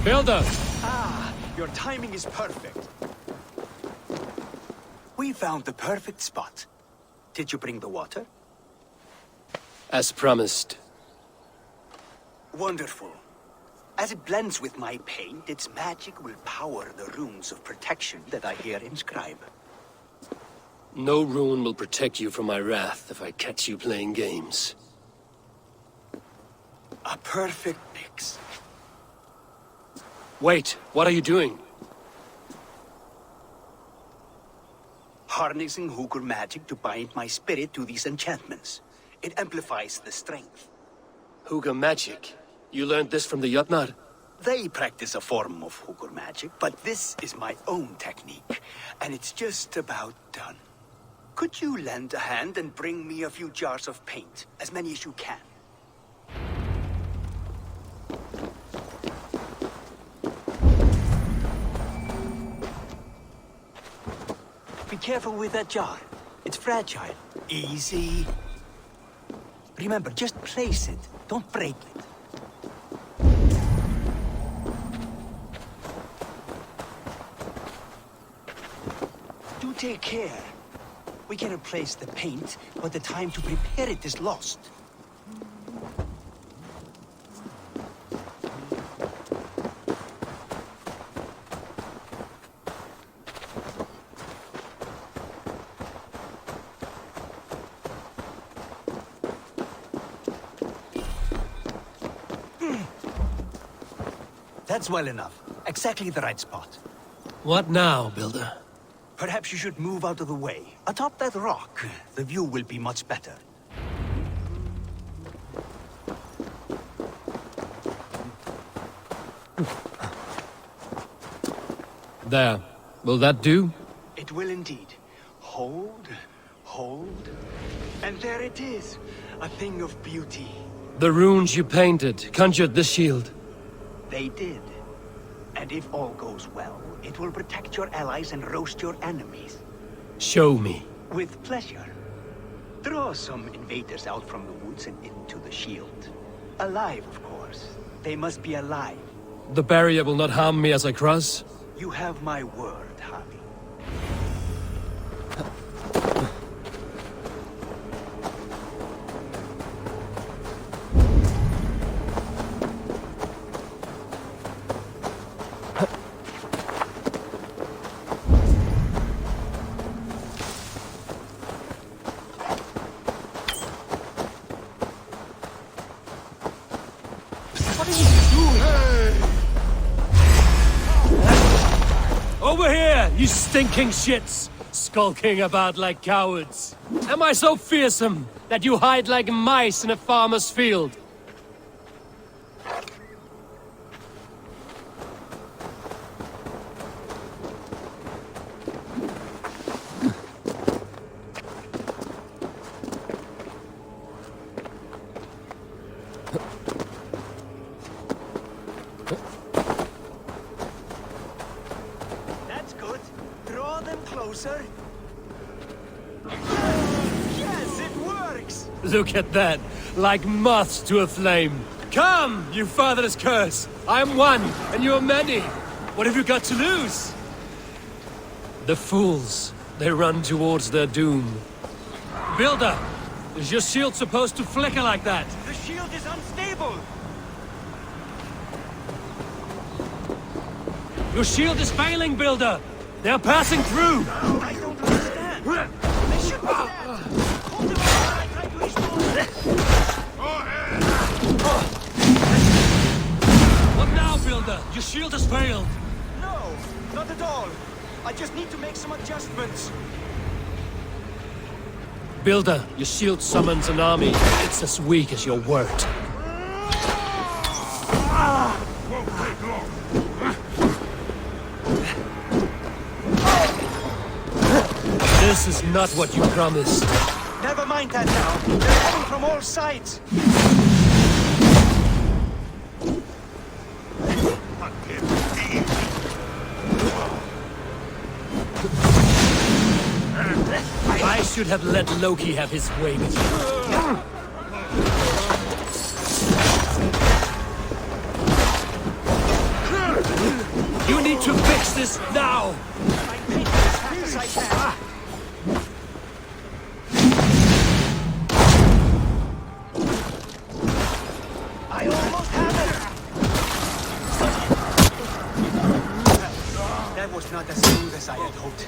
Builder! Ah, your timing is perfect. We found the perfect spot. Did you bring the water? As promised. Wonderful. As it blends with my paint, its magic will power the runes of protection that I here inscribe. No rune will protect you from my wrath if I catch you playing games. A perfect mix. Wait, what are you doing? Harnessing Hooker magic to bind my spirit to these enchantments. It amplifies the strength. Hooga magic? You learned this from the Jotnar? They practice a form of Hooker magic, but this is my own technique, and it's just about done. Could you lend a hand and bring me a few jars of paint? As many as you can. Be careful with that jar. It's fragile. Easy. Remember, just place it. Don't break it. Do take care. We can replace the paint, but the time to prepare it is lost. That's well enough. Exactly the right spot. What now, Builder? Perhaps you should move out of the way. Atop that rock, the view will be much better. There. Will that do? It will indeed. Hold, hold, and there it is. A thing of beauty. The runes you painted conjured the shield. They did. And if all goes well, it will protect your allies and roast your enemies. Show me. With pleasure. Draw some invaders out from the woods and into the shield. Alive, of course. They must be alive. The barrier will not harm me as I cross? You have my word, Harry. Over here, you stinking shits! Skulking about like cowards. Am I so fearsome that you hide like mice in a farmer's field? Closer. Yes, it works! Look at that, like moths to a flame. Come, you fatherless curse! I am one, and you are many. What have you got to lose? The fools, they run towards their doom. Builder, is your shield supposed to flicker like that? The shield is unstable! Your shield is failing, Builder! They're passing through! I don't understand! They should be dead! Hold them up while I try to restore them! What now, Builder? Your shield has failed! No, not at all. I just need to make some adjustments. Builder, your shield summons an army. It's as weak as your word. Won't take long. This is not what you promised. Never mind that now. They're coming from all sides. I should have let Loki have his way with you. this now! I almost have it! That was not as smooth as I had hoped.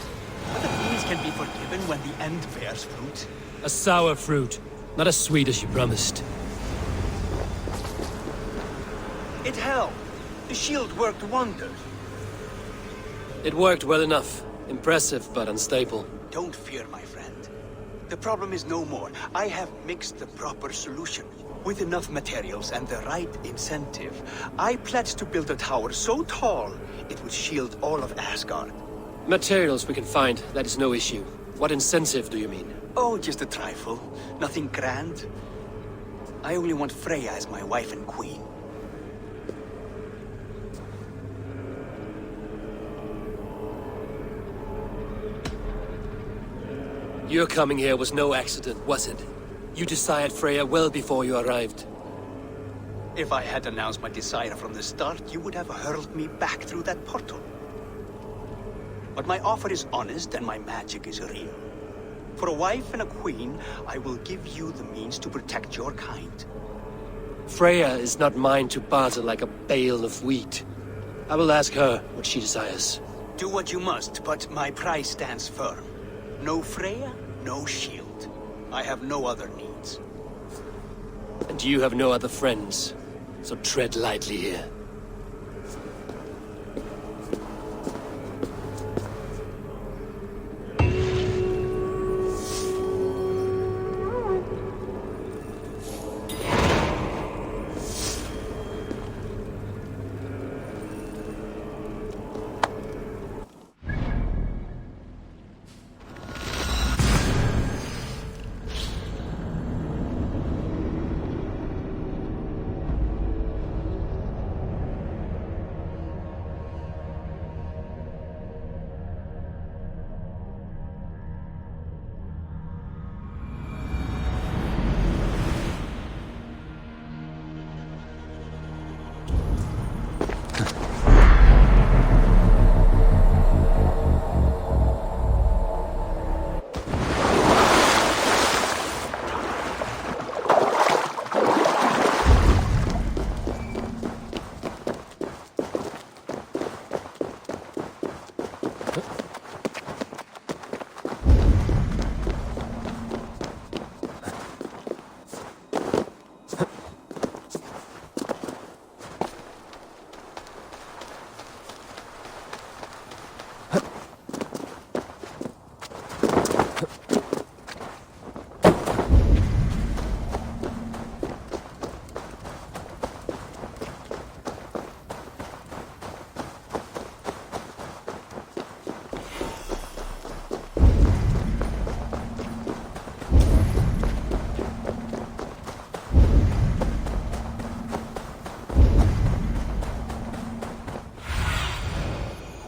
But the fools can be forgiven when the end bears fruit. A sour fruit, not as sweet as you promised. It held. The shield worked wonders. It worked well enough. Impressive, but unstable. Don't fear, my friend. The problem is no more. I have mixed the proper solution. With enough materials and the right incentive, I pledge to build a tower so tall it would shield all of Asgard. Materials we can find, that is no issue. What incentive do you mean? Oh, just a trifle. Nothing grand. I only want Freya as my wife and queen. Your coming here was no accident, was it? You desired Freya well before you arrived. If I had announced my desire from the start, you would have hurled me back through that portal. But my offer is honest and my magic is real. For a wife and a queen, I will give you the means to protect your kind. Freya is not mine to barter like a bale of wheat. I will ask her what she desires. Do what you must, but my price stands firm. No Freya, no shield. I have no other needs. And you have no other friends, so tread lightly here.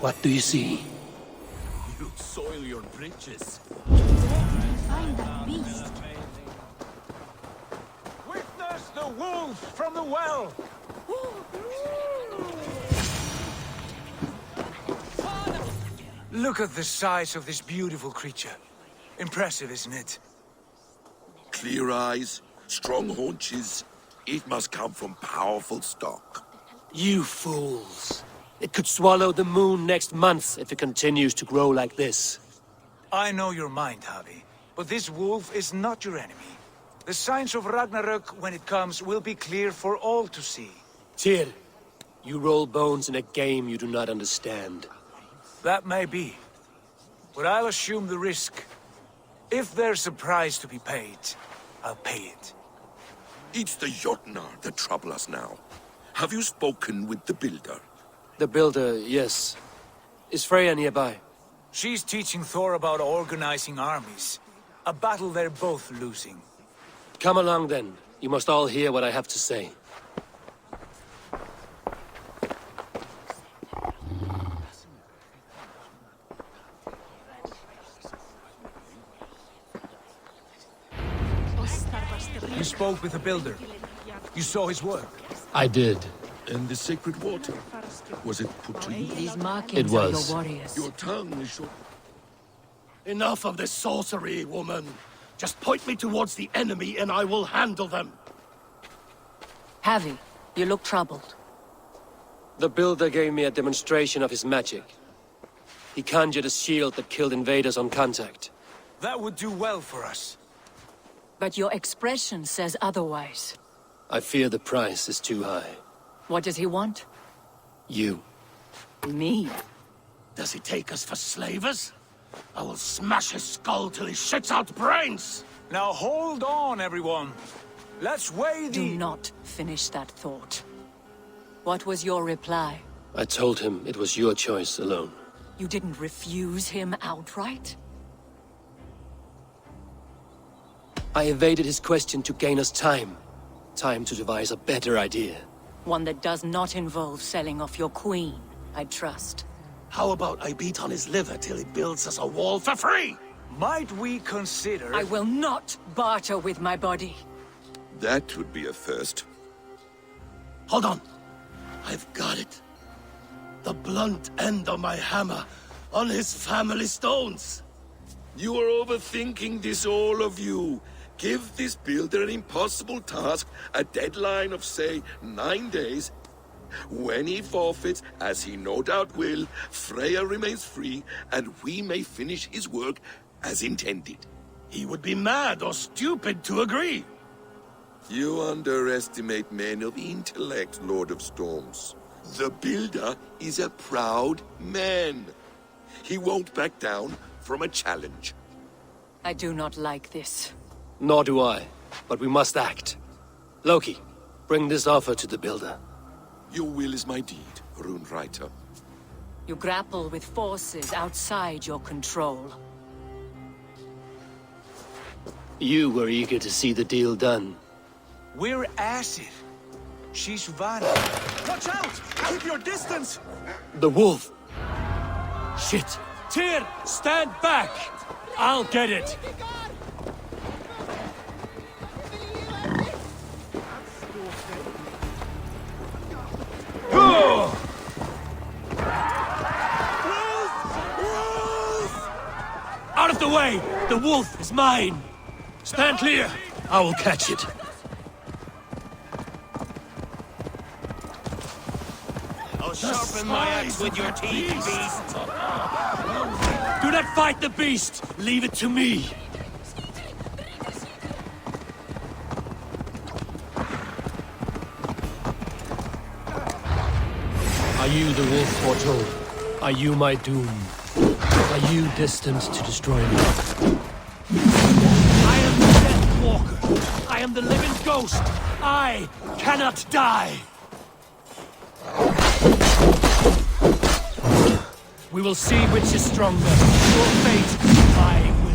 What do you see? You soil your britches. Find that beast. Witness the wolf from the well! Look at the size of this beautiful creature. Impressive, isn't it? Clear eyes, strong haunches. It must come from powerful stock. You fools. It could swallow the moon next month if it continues to grow like this. I know your mind, Javi, but this wolf is not your enemy. The signs of Ragnarök, when it comes, will be clear for all to see. Tyr, you roll bones in a game you do not understand. That may be, but I'll assume the risk. If there's a price to be paid, I'll pay it. It's the Jotnar that trouble us now. Have you spoken with the builder? The builder, yes. Is Freya nearby? She's teaching Thor about organizing armies. A battle they're both losing. Come along then. You must all hear what I have to say. You spoke with the builder. You saw his work. I did. And the sacred water? Was it put to you? These It markings are was. your warriors. Your tongue is short. Enough of this sorcery, woman. Just point me towards the enemy and I will handle them. Javi, you look troubled. The builder gave me a demonstration of his magic. He conjured a shield that killed invaders on contact. That would do well for us. But your expression says otherwise. I fear the price is too high. What does he want? You. Me? Does he take us for slavers? I will smash his skull till he shits out brains! Now hold on, everyone. Let's weigh Do the... not finish that thought. What was your reply? I told him it was your choice alone. You didn't refuse him outright? I evaded his question to gain us time. Time to devise a better idea. One that does not involve selling off your queen, I trust. How about I beat on his liver till he builds us a wall for free? Might we consider... I will not barter with my body. That would be a first. Hold on. I've got it. The blunt end of my hammer on his family stones. You are overthinking this, all of you. Give this builder an impossible task, a deadline of, say, 9 days. When he forfeits, as he no doubt will, Freya remains free, and we may finish his work as intended. He would be mad or stupid to agree. You underestimate men of intellect, Lord of Storms. The builder is a proud man. He won't back down from a challenge. I do not like this. Nor do I, but we must act. Loki, bring this offer to the builder. Your will is my deed, Rune Writer. You grapple with forces outside your control. You were eager to see the deal done. We're acid. She's Vanna. Watch out! Keep your distance! The wolf! Shit! Tyr, stand back! I'll get it! Out of the way! The wolf is mine! Stand clear! I will catch it. I'll sharpen my axe with your teeth, beast. Do not fight the beast! Leave it to me! Are you the wolf foretold? Are you my doom? Are you destined to destroy me? I am the Death Walker! I am the living ghost! I cannot die! We will see which is stronger. Your fate, my will.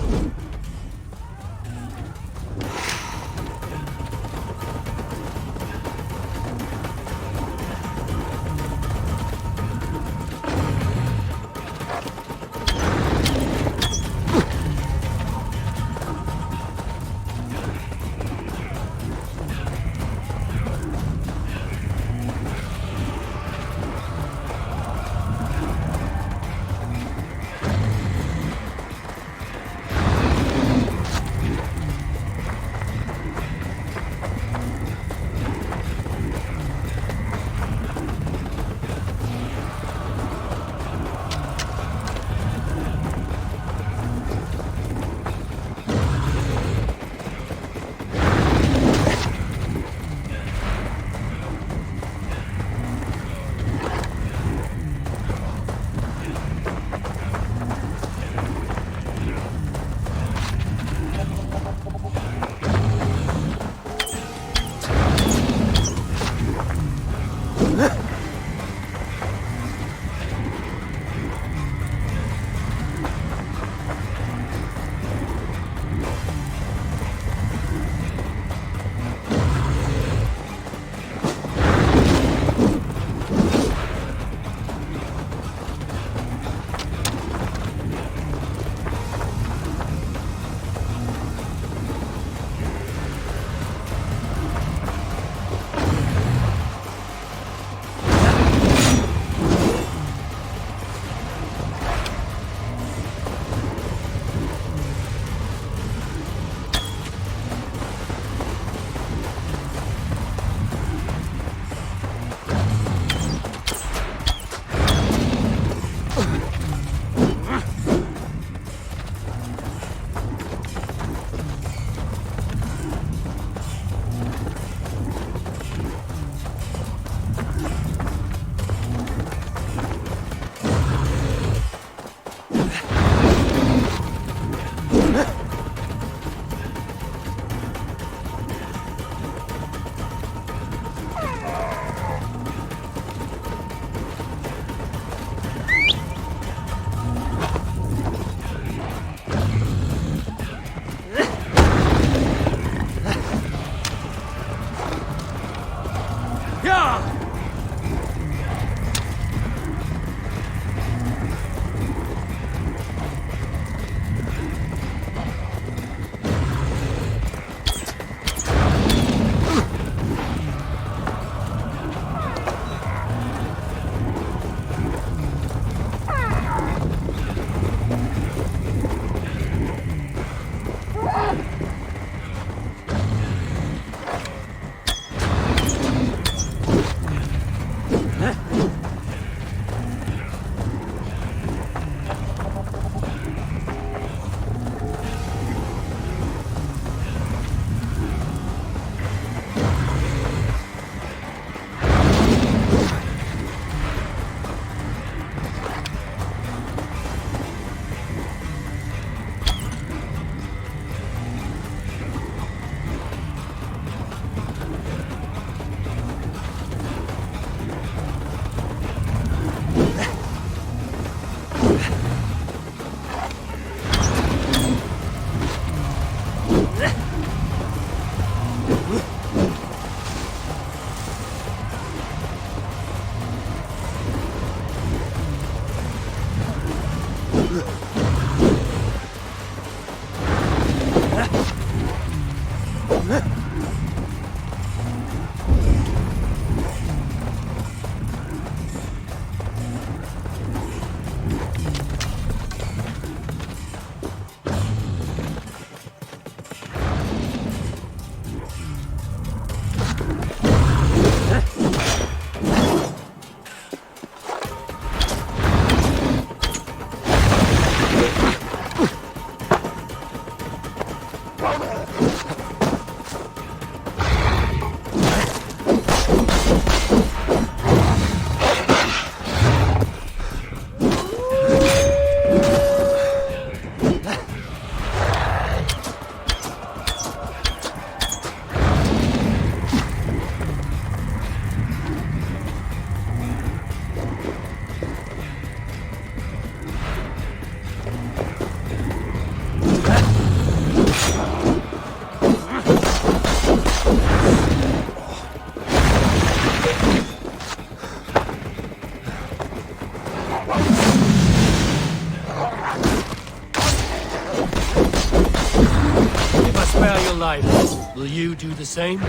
If I spare your life, will you do the same?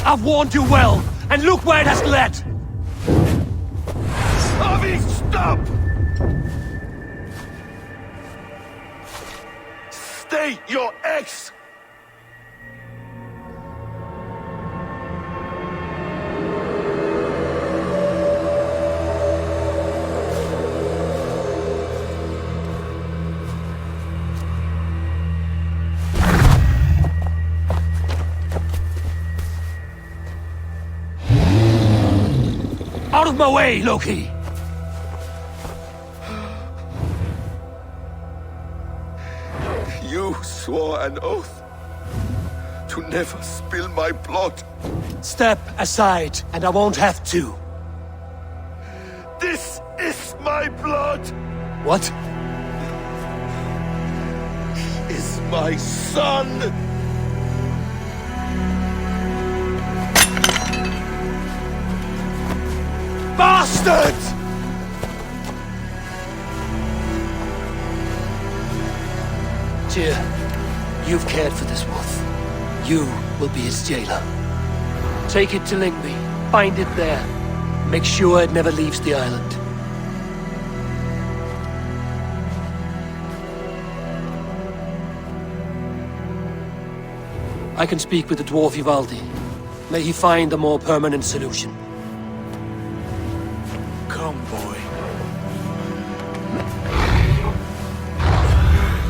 I've warned you well, and look where it has led! Harvey, stop! Stay your ex! Out of my way, Loki! You swore an oath to never spill my blood. Step aside, and I won't have to. This is my blood! What? He is my son! Bastard! Tyr, you've cared for this wolf. You will be his jailer. Take it to Lingby, find it there. Make sure it never leaves the island. I can speak with the dwarf Ivaldi. May he find a more permanent solution. Come, boy.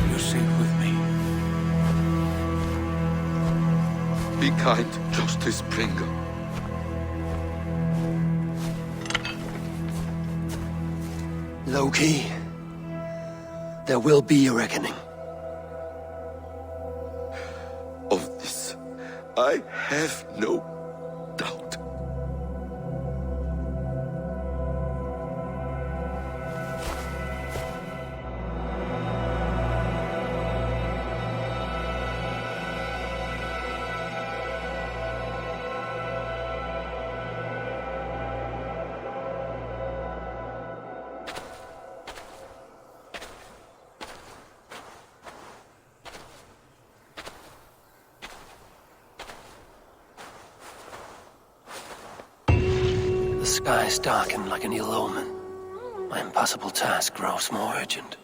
You're safe with me. Be kind, Justice Pringle. Loki, there will be a reckoning. Of this, I have no doubt. The skies darken like an ill omen. My impossible task grows more urgent.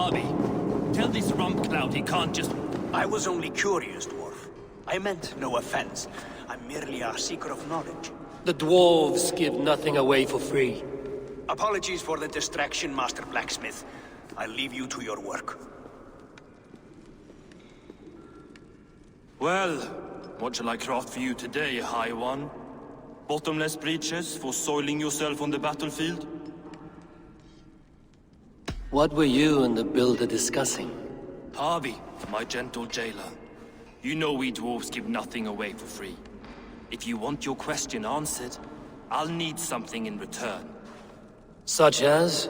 Harvey, tell this rump cloud he can't just... I was only curious, dwarf. I meant no offense. I'm merely a seeker of knowledge. The dwarves give nothing away for free. Apologies for the distraction, Master Blacksmith. I'll leave you to your work. Well, what shall I craft for you today, High One? Bottomless breeches for soiling yourself on the battlefield? What were you and the builder discussing? Harvey, my gentle jailer. You know we dwarves give nothing away for free. If you want your question answered, I'll need something in return. Such as?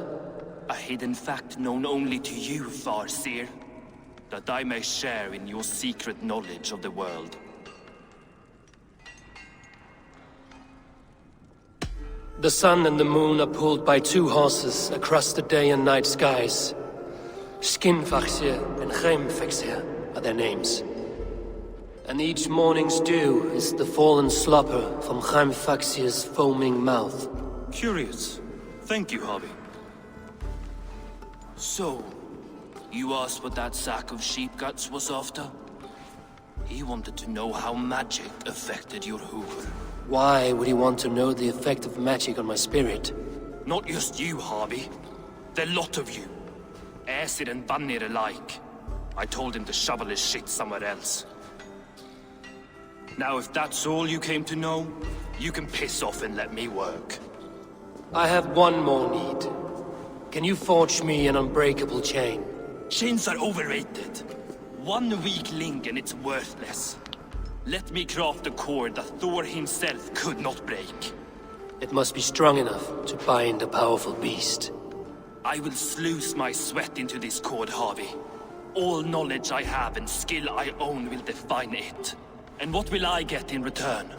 A hidden fact known only to you, Farseer. That I may share in your secret knowledge of the world. The sun and the moon are pulled by two horses across the day and night skies. Skinfaxir and Heimfaxir are their names. And each morning's dew is the fallen slopper from Heimfaxir's foaming mouth. Curious. Thank you, Harvey. So, you asked what that sack of sheep guts was after? He wanted to know how magic affected your hoover. Why would he want to know the effect of magic on my spirit? Not just you, Harvey. The lot of you. Aesir and Vanir alike. I told him to shovel his shit somewhere else. Now, if that's all you came to know, you can piss off and let me work. I have one more need. Can you forge me an unbreakable chain? Chains are overrated. One weak link and it's worthless. Let me craft a cord that Thor himself could not break. It must be strong enough to bind a powerful beast. I will sluice my sweat into this cord, Harvey. All knowledge I have and skill I own will define it. And what will I get in return?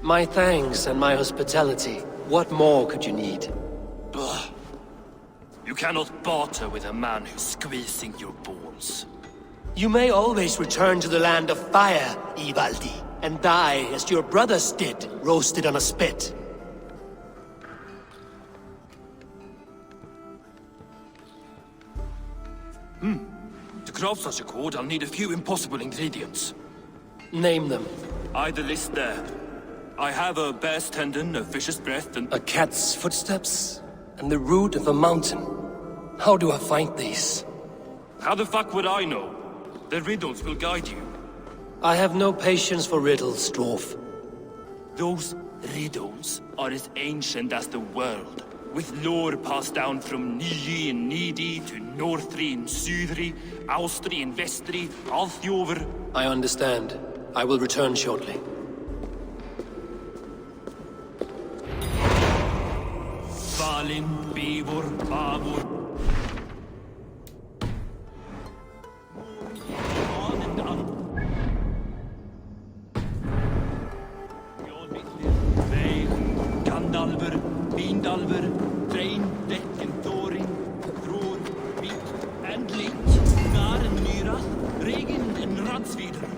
My thanks and my hospitality. What more could you need? Ugh. You cannot barter with a man who's squeezing your balls. You may always return to the land of fire, Ivaldi, and die as your brothers did, roasted on a spit. To craft such a cord, I'll need a few impossible ingredients. Name them. The list there. I have a bear's tendon, a fish's breath, and... A cat's footsteps, and the root of a mountain. How do I find these? How the fuck would I know? The riddles will guide you. I have no patience for riddles, dwarf. Those riddles are as ancient as the world, with lore passed down from Niji and Nidi to Northri and Sudri, Austri and Vestri, Althjover. I understand. I will return shortly. Valin, Bivor, Bavor. Gandalfur, Vindalfur, Drein, Dekken, Thorin, Thror, Vít, Endlit, Garen, Myra, Regin, and Radsvidr.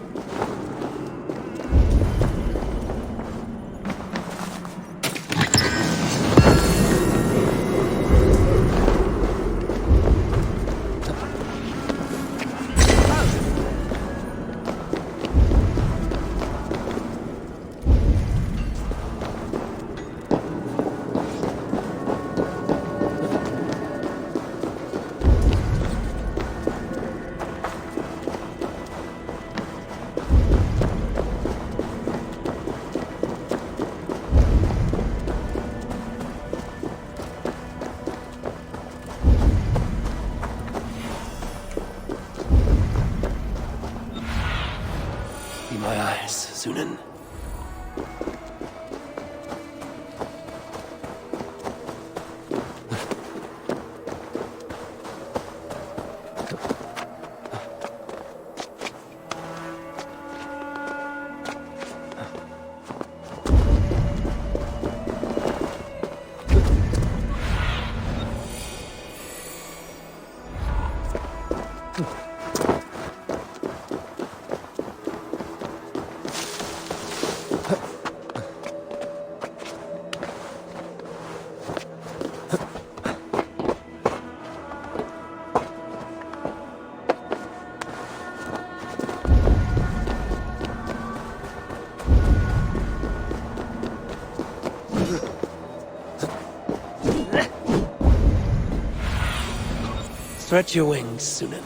Spread your wings, Sunan.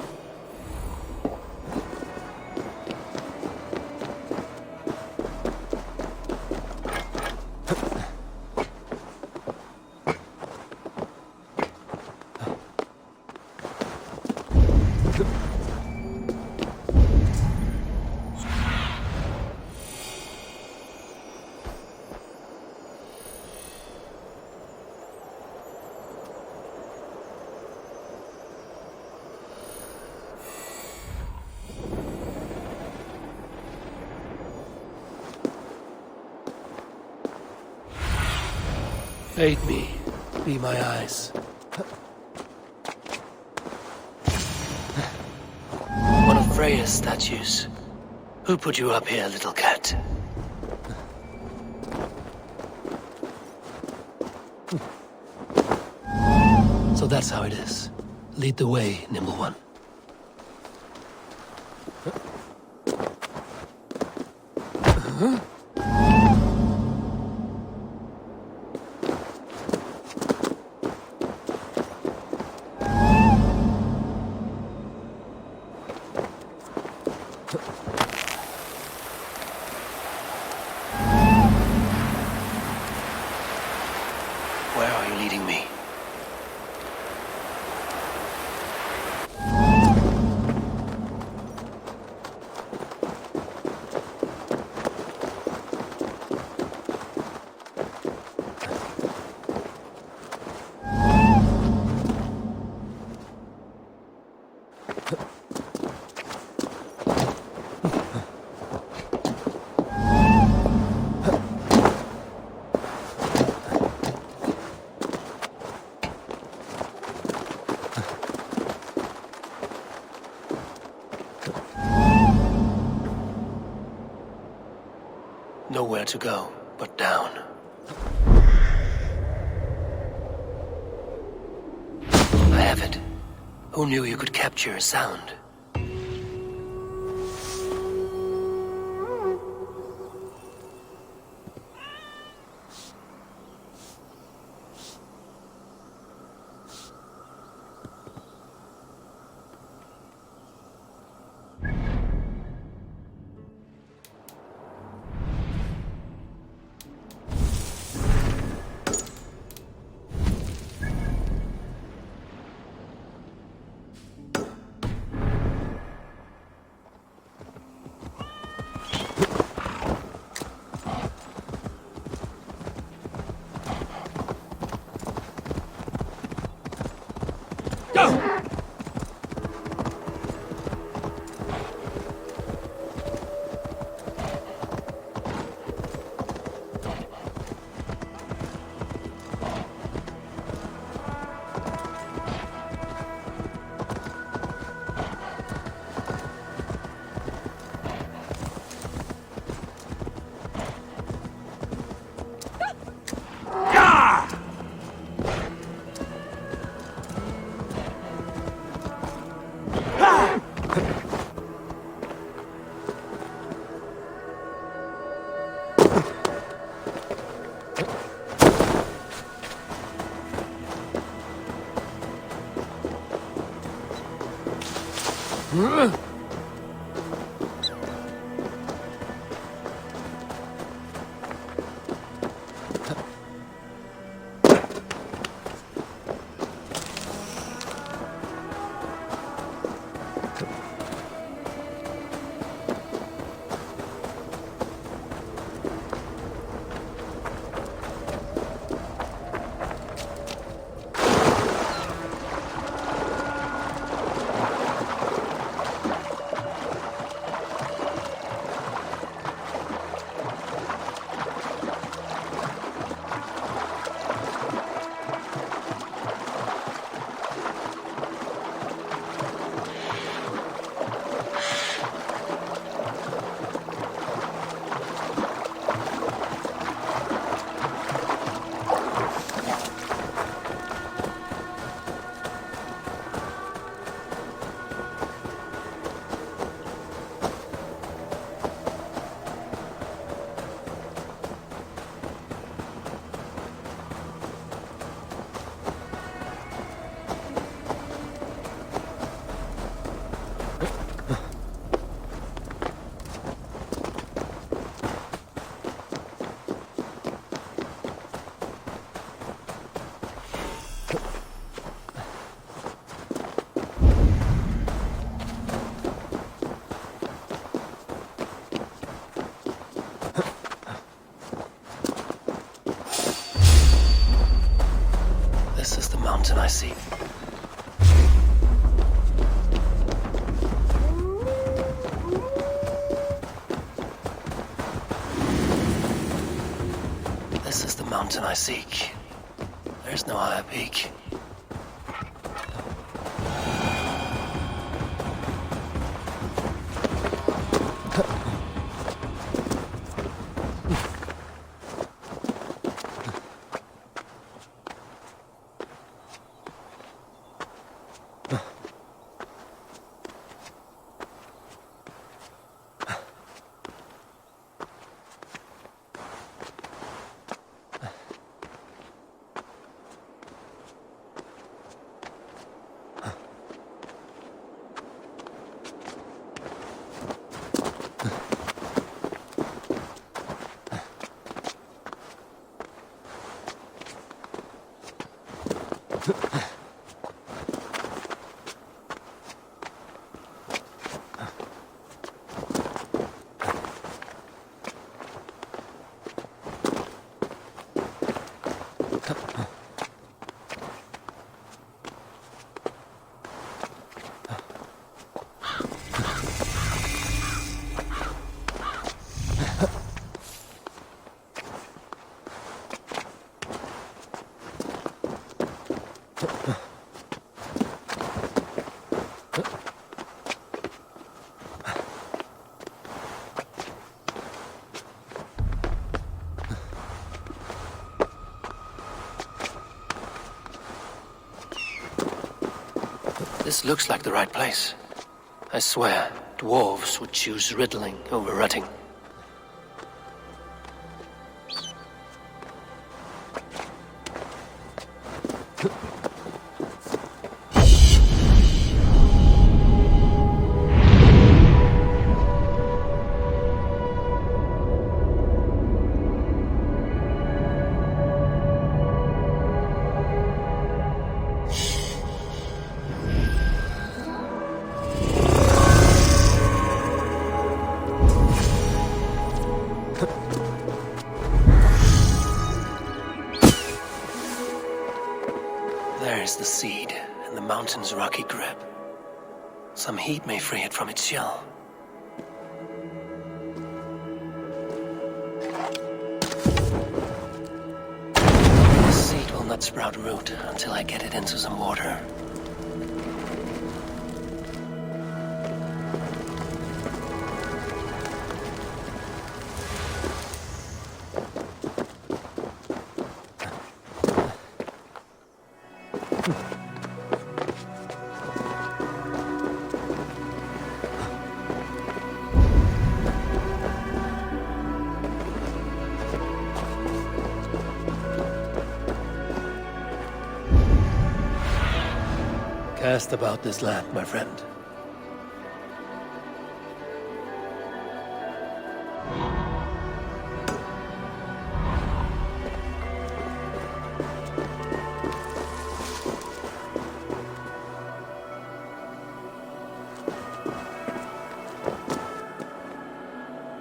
Aid me. Be my eyes. One of Freya's statues. Who put you up here, little cat? So that's how it is. Lead the way, Nimble One. Where are you leading me? Nowhere to go but down. I have it. Who knew you could capture a sound? mountain I see. This is the mountain I seek. There's no higher peak. This looks like the right place. I swear, dwarves would choose riddling over rutting. There's the seed and the mountain's rocky grip. Some heat may free it from its shell. The seed will not sprout root until I get it into some water. Cast about this land, my friend.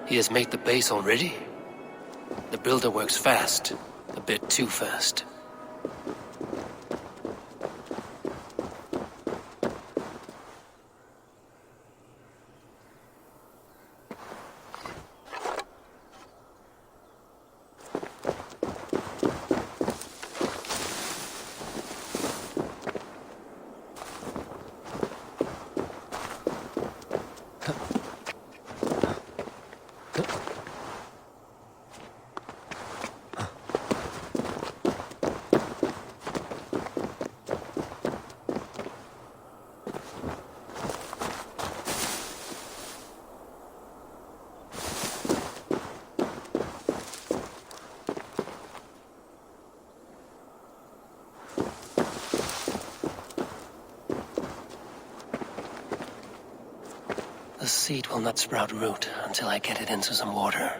He has made the base already? The builder works fast, a bit too fast. The seed will not sprout root until I get it into some water.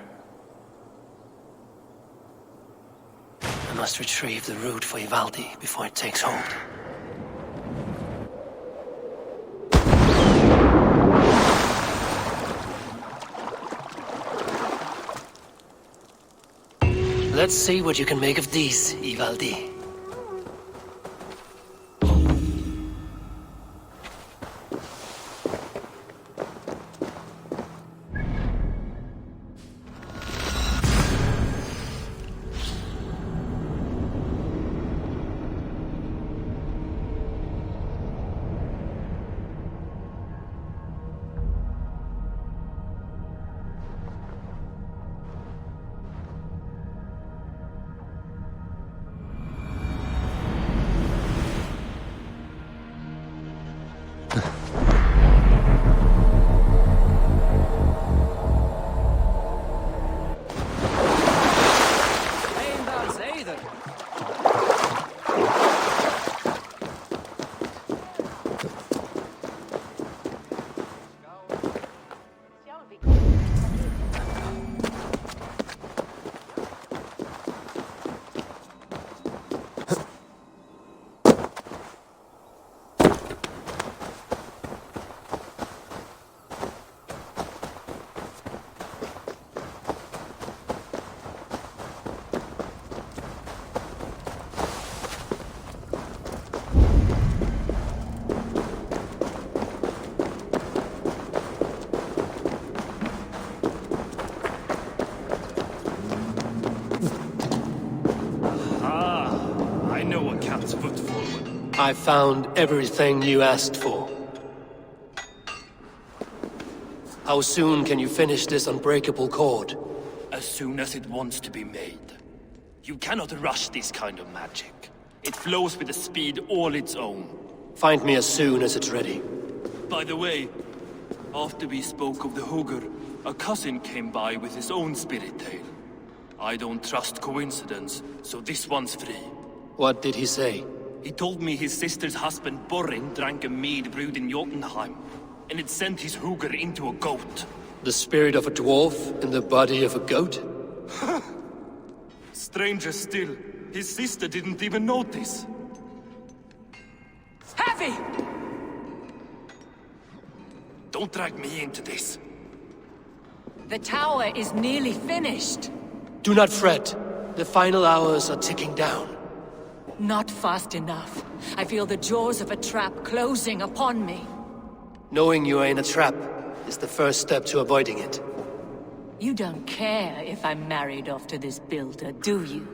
I must retrieve the root for Ivaldi before it takes hold. Let's see what you can make of these, Ivaldi. its foot forward. I found everything you asked for. How soon can you finish this unbreakable cord? As soon as it wants to be made. You cannot rush this kind of magic. It flows with a speed all its own. Find me as soon as it's ready. By the way, after we spoke of the Hugr, a cousin came by with his own spirit tale. I don't trust coincidence, so this one's free. What did he say? He told me his sister's husband Borin drank a mead brewed in Jotunheim, and it sent his Hugr into a goat. The spirit of a dwarf in the body of a goat? Stranger still, his sister didn't even notice. Heavy! Don't drag me into this. The tower is nearly finished. Do not fret. The final hours are ticking down. Not fast enough. I feel the jaws of a trap closing upon me. Knowing you are in a trap is the first step to avoiding it. You don't care if I'm married off to this builder, do you?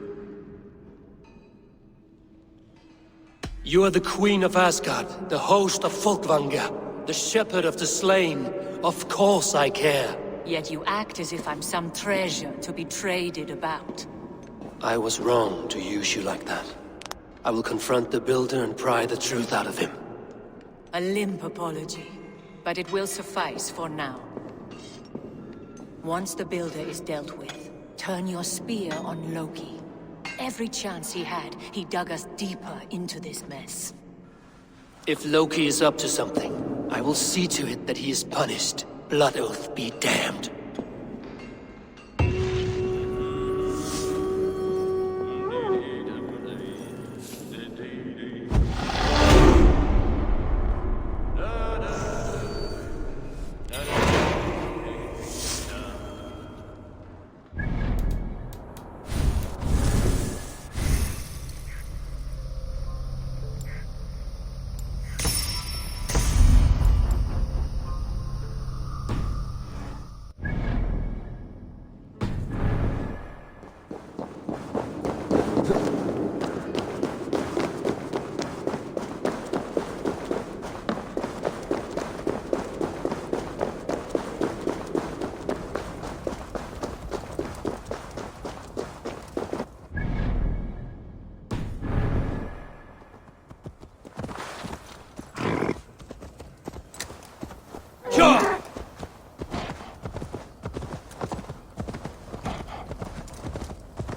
You are the queen of Asgard, the host of Folkvanga, the shepherd of the slain. Of course I care. Yet you act as if I'm some treasure to be traded about. I was wrong to use you like that. I will confront the builder and pry the truth out of him. A limp apology, but it will suffice for now. Once the builder is dealt with, turn your spear on Loki. Every chance he had, he dug us deeper into this mess. If Loki is up to something, I will see to it that he is punished. Blood Oath be damned.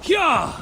Yeah!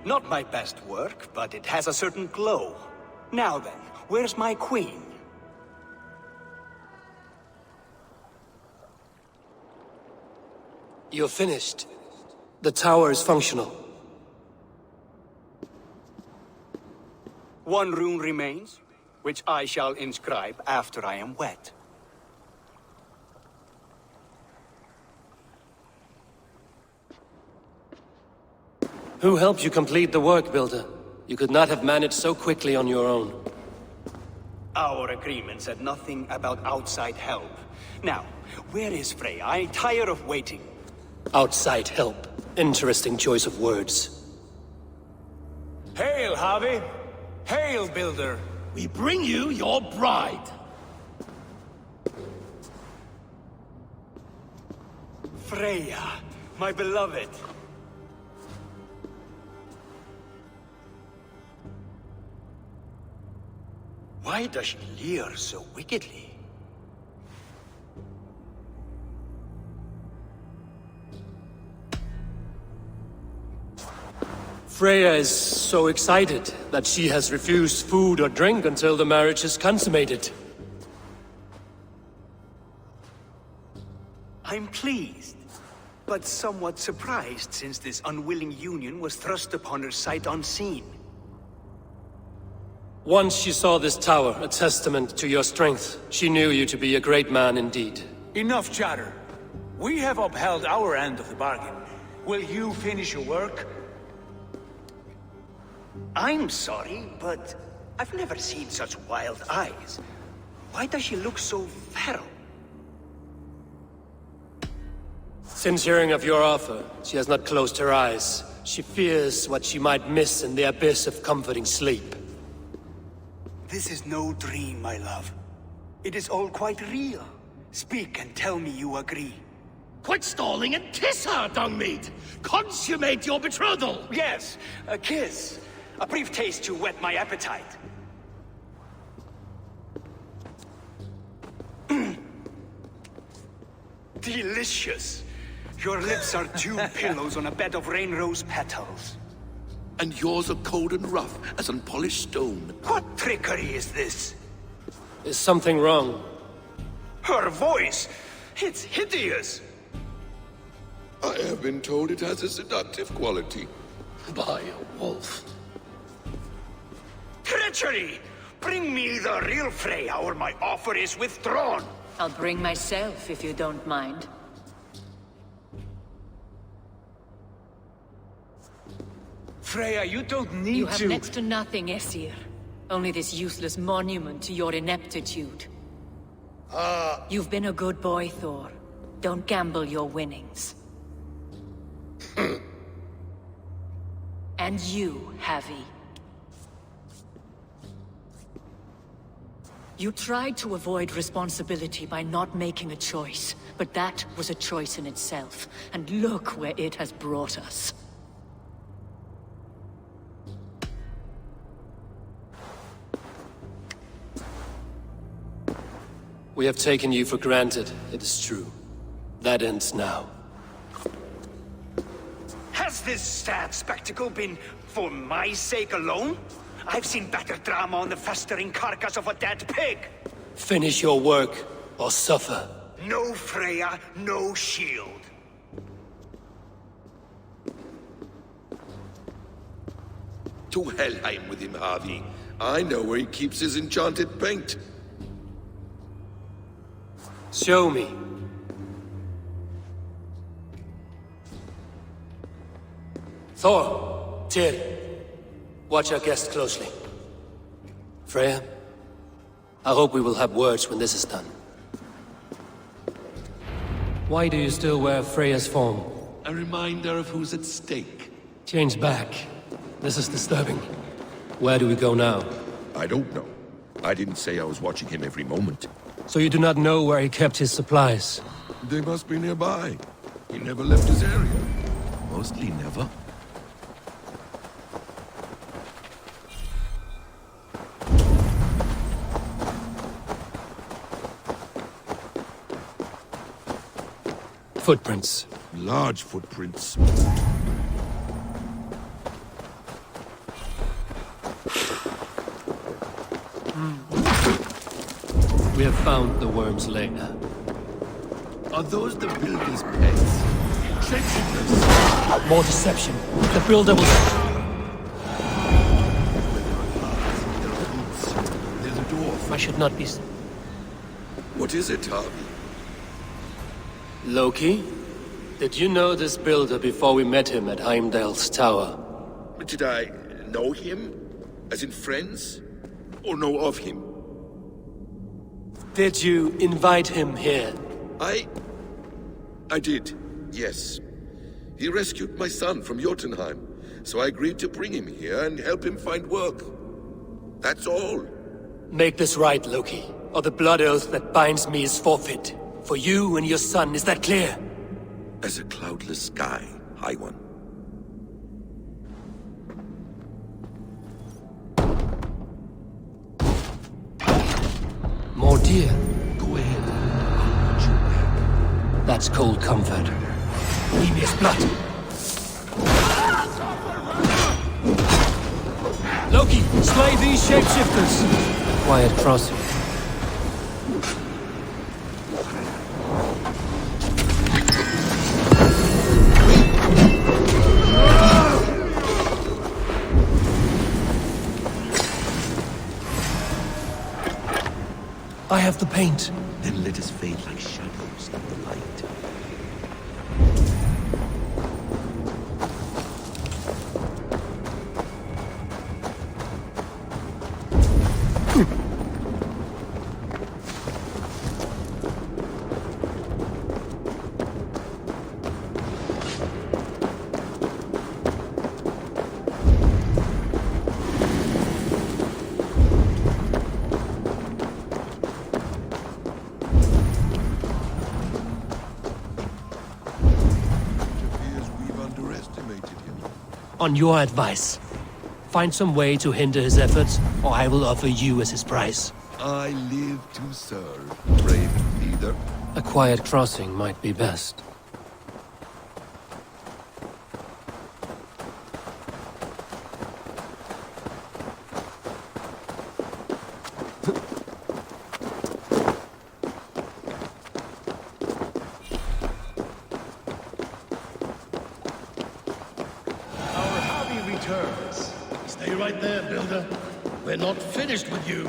Not my best work, but it has a certain glow. Now then, where's my queen? You're finished. The tower is functional. One rune remains, which I shall inscribe after I am wet. Who helped you complete the work, Builder? You could not have managed so quickly on your own. Our agreement said nothing about outside help. Now, where is Freya? I'm tired of waiting. Outside help. Interesting choice of words. Hail, Javi! Hail, Builder! We bring you your bride. Freya, my beloved. Why does she leer so wickedly? Freya is so excited that she has refused food or drink until the marriage is consummated. I'm pleased, but somewhat surprised since this unwilling union was thrust upon her sight unseen. Once she saw this tower, a testament to your strength, she knew you to be a great man indeed. Enough chatter. We have upheld our end of the bargain. Will you finish your work? I'm sorry, but I've never seen such wild eyes. Why does she look so feral? Since hearing of your offer, she has not closed her eyes. She fears what she might miss in the abyss of comforting sleep. This is no dream, my love. It is all quite real. Speak and tell me you agree. Quit stalling and kiss her, Dungmeat! Consummate your betrothal! Yes, a kiss. A brief taste to whet my appetite. Delicious. Your lips are dew pillows on a bed of rain rose petals. And yours are cold and rough as unpolished stone. What trickery is this? Is something wrong? Her voice! It's hideous! I have been told it has a seductive quality. By a wolf. Treachery! Bring me the real Freya or my offer is withdrawn! I'll bring myself if you don't mind. Freya, you don't need You have to... next to nothing, Aesir. Only this useless monument to your ineptitude. You've been a good boy, Thor. Don't gamble your winnings. And you, Havi. You tried to avoid responsibility by not making a choice, but that was a choice in itself, and look where it has brought us. We have taken you for granted, it is true. That ends now. Has this sad spectacle been for my sake alone? I've seen better drama on the festering carcass of a dead pig! Finish your work, or suffer. No Freya, no shield. To Helheim with him, Harvey. I know where he keeps his enchanted paint. Show me. Thor, Tyr, watch our guest closely. Freya, I hope we will have words when this is done. Why do you still wear Freya's form? A reminder of who's at stake. Change back. This is disturbing. Where do we go now? I don't know. I didn't say I was watching him every moment. So you do not know where he kept his supplies? They must be nearby. He never left his area. Mostly never. Footprints. Large footprints. We have found the worm's lair. Are those the builder's pets? Shapeshifters! More deception. The builder will... There's a dwarf. I should not be... What is it, Harvey? Loki? Did you know this builder before we met him at Heimdall's tower? Did I know him? As in friends? Or know of him? Did you invite him here? I did, yes. He rescued my son from Jotunheim, so I agreed to bring him here and help him find work. That's all. Make this right, Loki, or the blood oath that binds me is forfeit. For you and your son, is that clear? As a cloudless sky, High One. More deer. Go ahead. I'll watch your back. That's cold comfort. Emir's blood. Loki, slay these shapeshifters. Quiet crossing. I have the paint. Then let us fade like shadows in the light. On your advice, find some way to hinder his efforts, or I will offer you as his prize. I live to serve, brave leader. A quiet crossing might be best. Stay right there, Builder. We're not finished with you.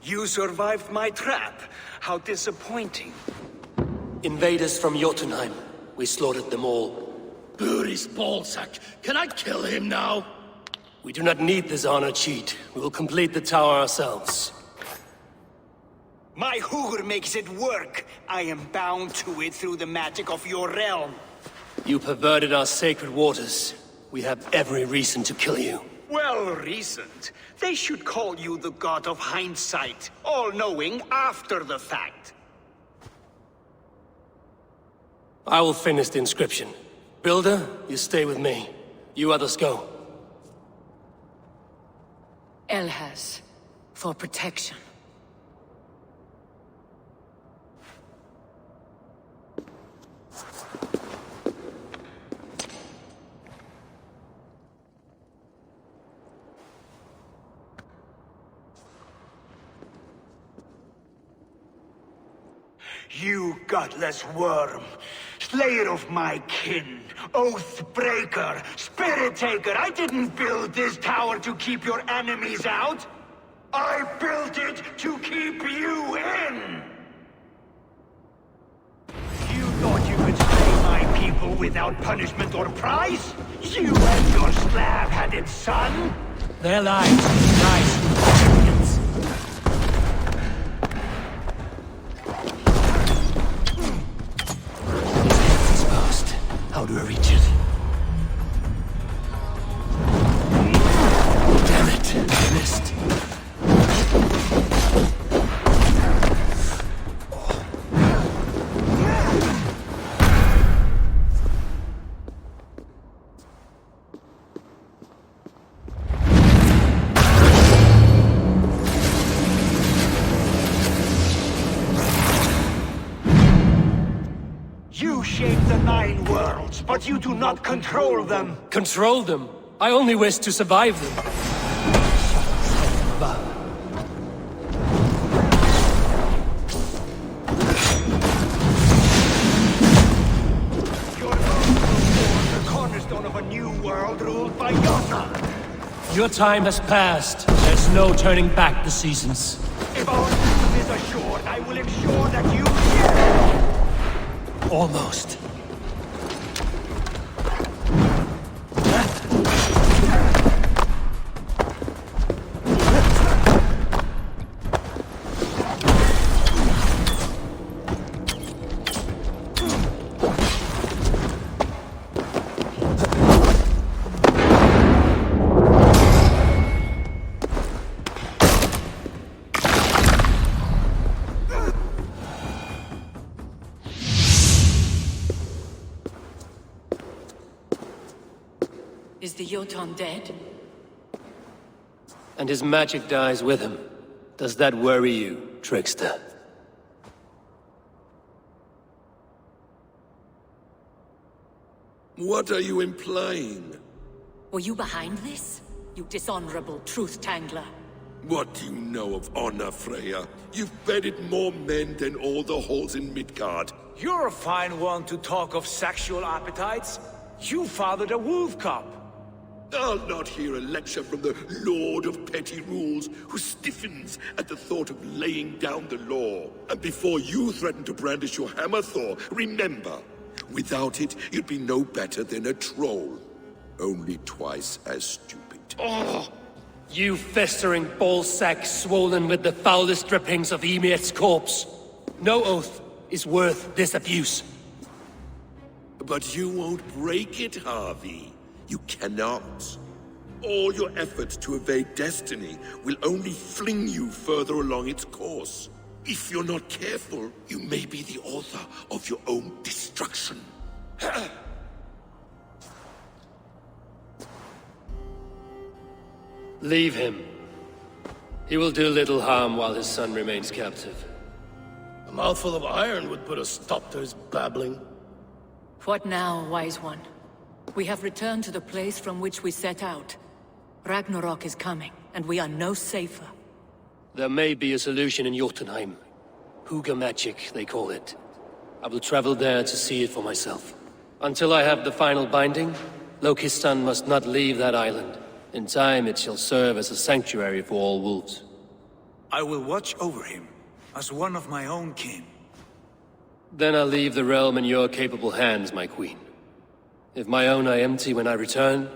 You survived my trap. How disappointing. Invaders from Jotunheim. We slaughtered them all. Buri's ballsack. Can I kill him now? We do not need this honor cheat. We will complete the tower ourselves. My Hugr makes it work. I am bound to it through the magic of your realm. You perverted our sacred waters. We have every reason to kill you. Well reasoned. They should call you the god of hindsight, all-knowing after the fact. I will finish the inscription. Builder, you stay with me. You others go. Elhas, for protection. You godless worm, slayer of my kin, oath breaker, spirit taker, I didn't build this tower to keep your enemies out. I built it to keep you in. You thought you could slay my people without punishment or prize? You and your slab-headed son? Their lives rise in significance. How do I reach it? Damn it, I missed. You shape the 9 worlds, but you do not control them. Control them? I only wish to survive them. Sava. Your own will the cornerstone of a new world ruled by your son. Your time has passed. There's no turning back the seasons. If our truth is assured, I will ensure that you Almost. Is the Jotun dead? And his magic dies with him. Does that worry you, trickster? What are you implying? Were you behind this? You dishonorable truth-tangler. What do you know of honor, Freya? You've bedded more men than all the halls in Midgard. You're a fine one to talk of sexual appetites. You fathered a wolf cub. I'll not hear a lecture from the Lord of Petty Rules, who stiffens at the thought of laying down the law. And before you threaten to brandish your hammer, Thor, remember, without it, you'd be no better than a troll. Only twice as stupid. Oh! You festering ballsack swollen with the foulest drippings of Ymir's corpse. No oath is worth this abuse. But you won't break it, Harvey. You cannot. All your efforts to evade destiny will only fling you further along its course. If you're not careful, you may be the author of your own destruction. Leave him. He will do little harm while his son remains captive. A mouthful of iron would put a stop to his babbling. What now, wise one? We have returned to the place from which we set out. Ragnarok is coming, and we are no safer. There may be a solution in Jotunheim. Hugger magic, they call it. I will travel there to see it for myself. Until I have the final binding, Loki's son must not leave that island. In time, it shall serve as a sanctuary for all wolves. I will watch over him, as one of my own kin. Then I'll leave the realm in your capable hands, my queen. If my own are empty when I return,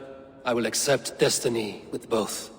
I will accept destiny with both.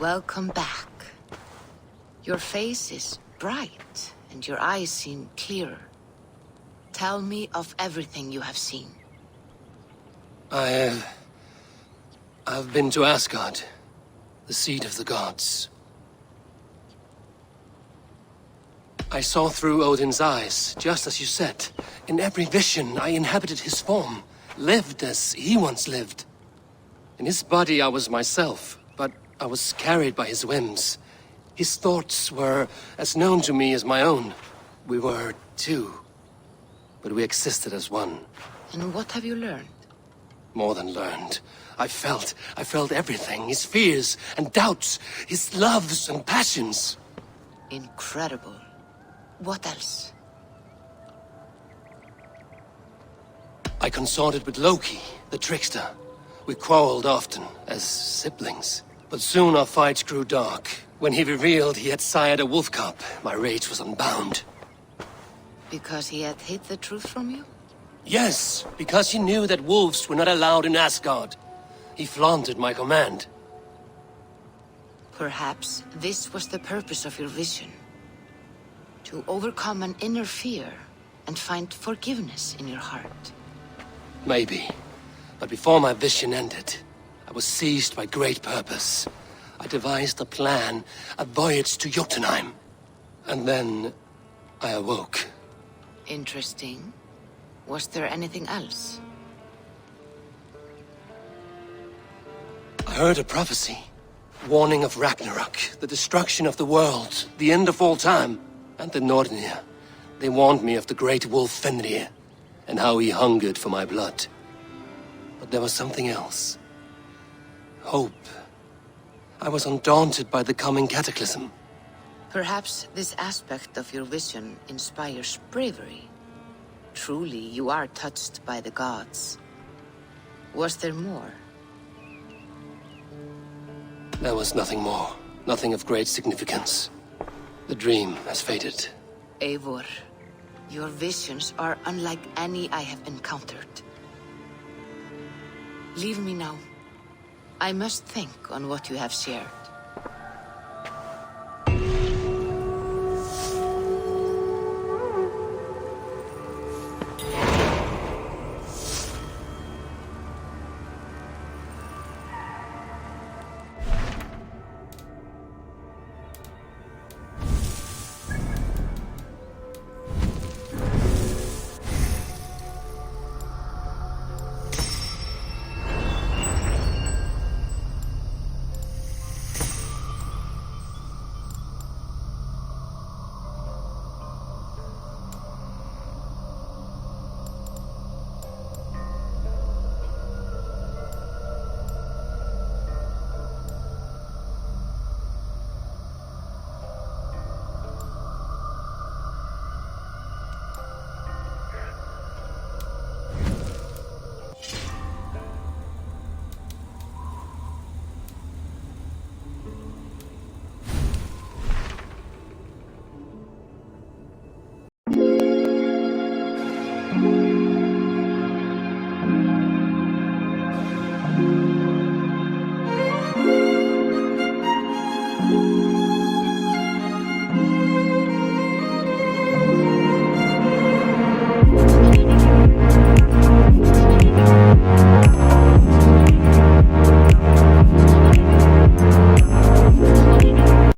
Welcome back. Your face is bright, and your eyes seem clearer. Tell me of everything you have seen. I've been to Asgard, the seat of the gods. I saw through Odin's eyes, just as you said. In every vision, I inhabited his form, lived as he once lived. In his body, I was myself, but I was carried by his whims. His thoughts were as known to me as my own. We were two, but we existed as one. And what have you learned? More than learned. I felt everything. His fears and doubts, his loves and passions. Incredible. What else? I consorted with Loki, the trickster. We quarreled often, as siblings. But soon our fights grew dark. When he revealed he had sired a wolf cub, my rage was unbound. Because he had hid the truth from you? Yes, because he knew that wolves were not allowed in Asgard. He flaunted my command. Perhaps this was the purpose of your vision. To overcome an inner fear and find forgiveness in your heart. Maybe. But before my vision ended, I was seized by great purpose. I devised a plan, a voyage to Jotunheim. And then I awoke. Interesting. Was there anything else? I heard a prophecy. Warning of Ragnarok, the destruction of the world, the end of all time. And the Nornir. They warned me of the great wolf Fenrir, and how he hungered for my blood. But there was something else. Hope. I was undaunted by the coming cataclysm. Perhaps this aspect of your vision inspires bravery. Truly, you are touched by the gods. Was there more? There was nothing more. Nothing of great significance. The dream has faded. Eivor, your visions are unlike any I have encountered. Leave me now. I must think on what you have shared.